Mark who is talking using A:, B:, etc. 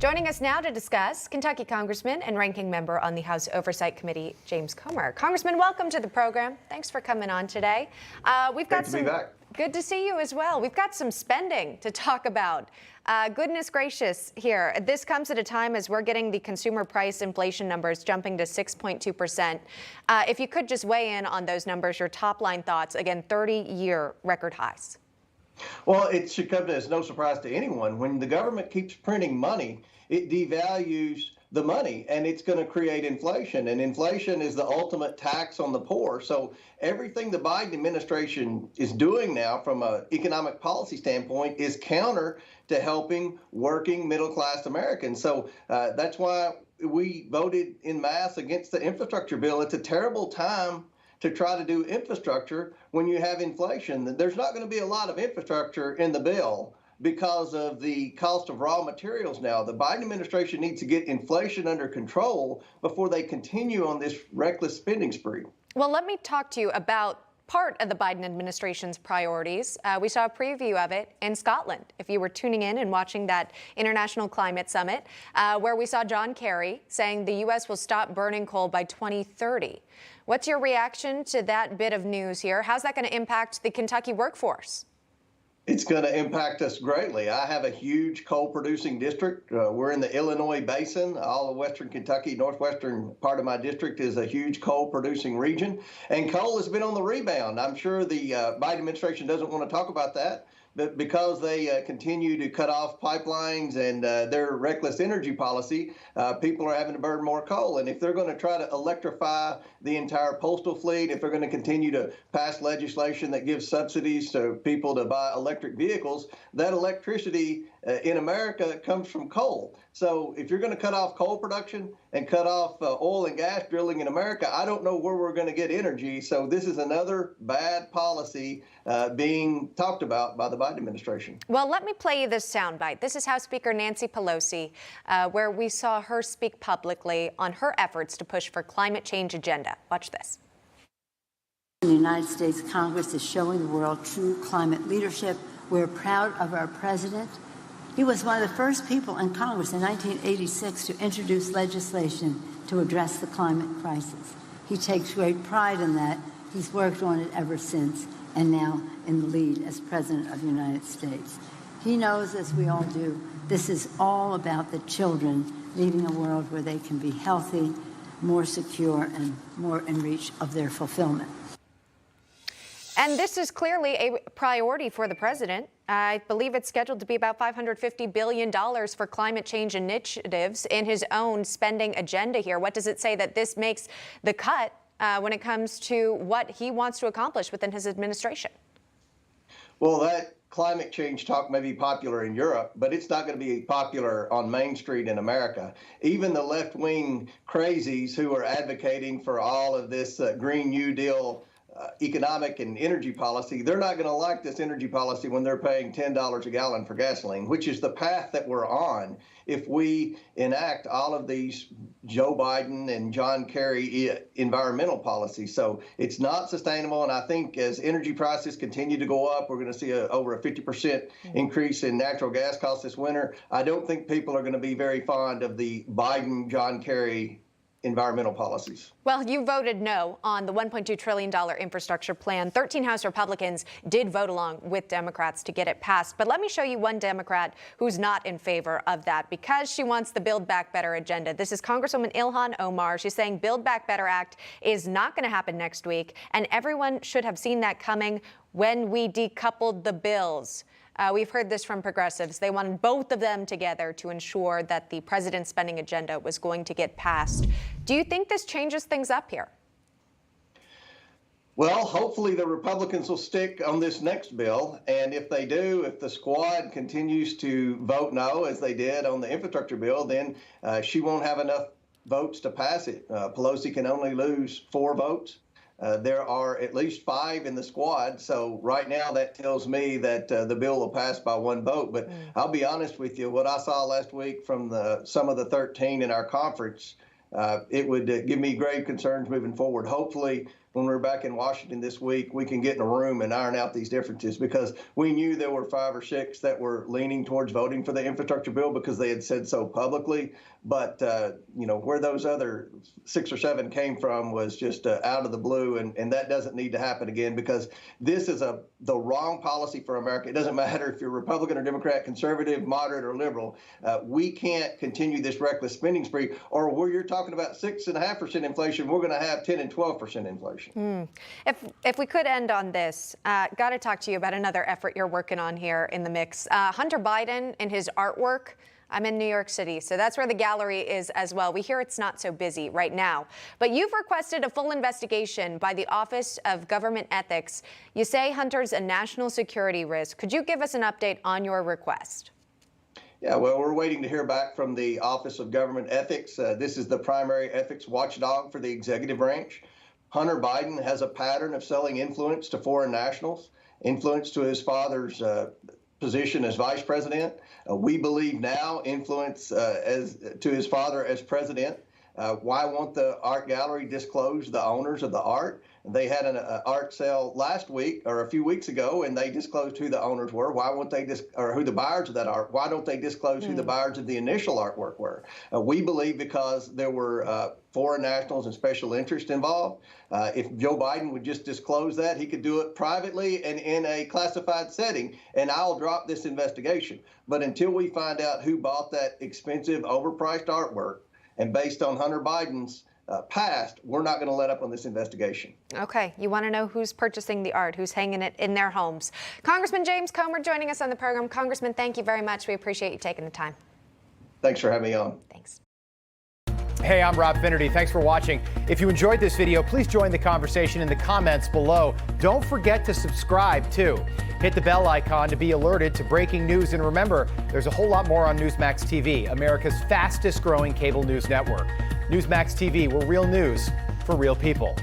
A: Joining us now to discuss, Kentucky Congressman and Ranking Member on the House Oversight Committee, James Comer. Congressman, welcome to the program. Thanks for coming on today.
B: Great to be back.
A: Good to see you as well. We've got some spending to talk about. Goodness gracious here. This comes at a time as we're getting the consumer price inflation numbers jumping to 6.2%. If you could just weigh in on those numbers, your top line thoughts, again, 30-year record highs.
B: Well, it should come as no surprise to anyone. When the government keeps printing money, it devalues the money, and it's going to create inflation. And inflation is the ultimate tax on the poor. So everything the Biden administration is doing now from an economic policy standpoint is counter to helping working middle-class Americans. So that's why we voted en masse against the infrastructure bill. It's a terrible time to try to do infrastructure when you have inflation. There's not going to be a lot of infrastructure in the bill because of the cost of raw materials now. The Biden administration needs to get inflation under control before they continue on this reckless spending spree.
A: Well, let me talk to you about part of the Biden administration's priorities. We saw a preview of it in Scotland, if you were tuning in and watching that International Climate Summit, where we saw John Kerry saying the U.S. will stop burning coal by 2030. What's your reaction to that bit of news here? How's that going to impact the Kentucky workforce?
B: It's going to impact us greatly. I have a huge coal-producing district. We're in the Illinois basin. All of western Kentucky, northwestern part of my district is a huge coal-producing region. And coal has been on the rebound. I'm sure the Biden administration doesn't want to talk about that, but because they continue to cut off pipelines and their reckless energy policy, people are having to burn more coal. And if they're going to try to electrify the entire postal fleet, if they're going to continue to pass legislation that gives subsidies to people to buy electric vehicles, that electricity in America comes from coal. So if you're going to cut off coal production and cut off oil and gas drilling in America, I don't know where we're going to get energy. So this is another bad policy being talked about by the Biden administration.
A: Well, let me play you this soundbite. This is House Speaker Nancy Pelosi, where we saw her speak publicly on her efforts to push for climate change agenda. Watch this.
C: The United States Congress is showing the world true climate leadership. We're proud of our president. He was one of the first people in Congress in 1986 to introduce legislation to address the climate crisis. He takes great pride in that. He's worked on it ever since, and now in the lead as President of the United States. He knows, as we all do, this is all about the children leaving a world where they can be healthy, more secure, and more in reach of their fulfillment.
A: And this is clearly a priority for the president. I believe it's scheduled to be about $550 billion for climate change initiatives in his own spending agenda here. What does it say that this makes the cut when it comes to what he wants to accomplish within his administration?
B: Well, that climate change talk may be popular in Europe, but it's not going to be popular on Main Street in America. Even the left-wing crazies who are advocating for all of this Green New Deal economic and energy policy, they're not going to like this energy policy when they're paying $10 a gallon for gasoline, which is the path that we're on if we enact all of these Joe Biden and John Kerry environmental policies. So it's not sustainable. And I think as energy prices continue to go up, we're going to see over a 50% increase in natural gas costs this winter. I don't think people are going to be very fond of the Biden, John Kerry environmental policies.
A: Well, you voted no on the $1.2 trillion infrastructure plan. 13 House Republicans did vote along with Democrats to get it passed. But let me show you one Democrat who's not in favor of that because she wants the Build Back Better agenda. This is Congresswoman Ilhan Omar. She's saying Build Back Better Act is not going to happen next week, and everyone should have seen that coming when we decoupled the bills. We've heard this from progressives. They wanted both of them together to ensure that the president's spending agenda was going to get passed. Do you think this changes things up here?
B: Well, hopefully the Republicans will stick on this next bill. And if they do, if the squad continues to vote no, as they did on the infrastructure bill, then she won't have enough votes to pass it. Pelosi can only lose 4 votes. There are at least 5 in the squad. So right now that tells me that the bill will pass by 1 vote. But I'll be honest with you, what I saw last week from some of the 13 in our conference, it would give me grave concerns moving forward. Hopefully when we're back in Washington this week, we can get in a room and iron out these differences, because we knew there were 5 or 6 that were leaning towards voting for the infrastructure bill because they had said so publicly. But, where those other 6 or 7 came from was just out of the blue. And that doesn't need to happen again, because this is the wrong policy for America. It doesn't matter if you're Republican or Democrat, conservative, moderate, or liberal. We can't continue this reckless spending spree, or where you're talking about 6.5% inflation, we're going to have 10 and 12% inflation.
A: If we could end on this, got to talk to you about another effort you're working on here in the mix. Hunter Biden and his artwork. I'm in New York City, so that's where the gallery is as well. We hear it's not so busy right now, but you've requested a full investigation by the Office of Government Ethics. You say Hunter's a national security risk. Could you give us an update on your request?
B: Yeah, well, we're waiting to hear back from the Office of Government Ethics. This is the primary ethics watchdog for the executive branch. Hunter Biden has a pattern of selling influence to foreign nationals, influence to his father's position as vice president. We believe now influence as to his father as president. Why won't the art gallery disclose the owners of the art? They had an art sale last week or a few weeks ago, and they disclosed who the owners were. Why won't they or who the buyers of that art? Why don't they disclose who the buyers of the initial artwork were? We believe because there were foreign nationals and special interest involved. If Joe Biden would just disclose that, he could do it privately and in a classified setting, and I'll drop this investigation. But until we find out who bought that expensive, overpriced artwork, and based on Hunter Biden's past, we're not going to let up on this investigation.
A: Okay. You want to know who's purchasing the art, who's hanging it in their homes. Congressman James Comer joining us on the program. Congressman, thank you very much. We appreciate you taking the time.
B: Thanks for having me on.
A: Thanks.
D: Hey, I'm Rob Finnerty. Thanks for watching. If you enjoyed this video, please join the conversation in the comments below. Don't forget to subscribe, too. Hit the bell icon to be alerted to breaking news. And remember, there's a whole lot more on Newsmax TV, America's fastest growing cable news network. Newsmax TV, where real news for real people.